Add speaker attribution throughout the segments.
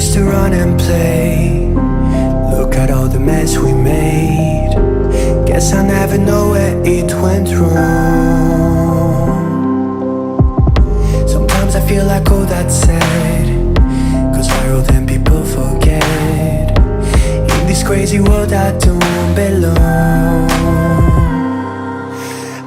Speaker 1: used to run and play. Look at all the mess we made. Guess I never know where it went wrong. Sometimes I feel like all that's said goes viral, then people forget. In this crazy world I don't belong.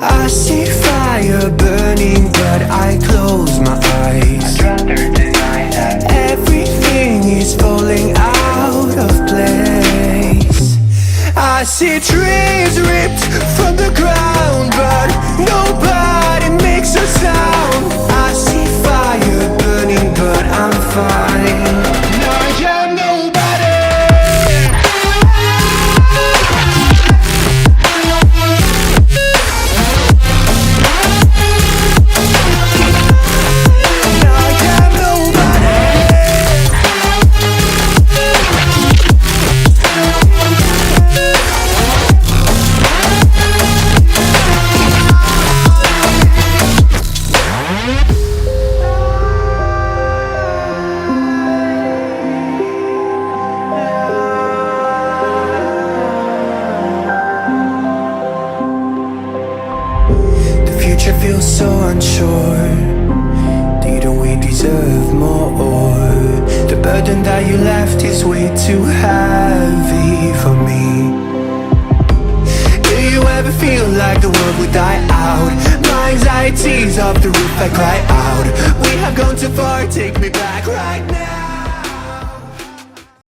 Speaker 1: I see fire burning, but I close my eyes.
Speaker 2: I'd rather deny that
Speaker 1: everything is falling out of place. I see trees ripped from the ground, but nobody makes a sound. I see fire burning, but I'm fine. No, I'm nobody. Feels so unsure. Didn't we deserve more? The burden that you left is way too heavy for me. Do you ever feel like the world would die out? My anxiety's off the roof, I cry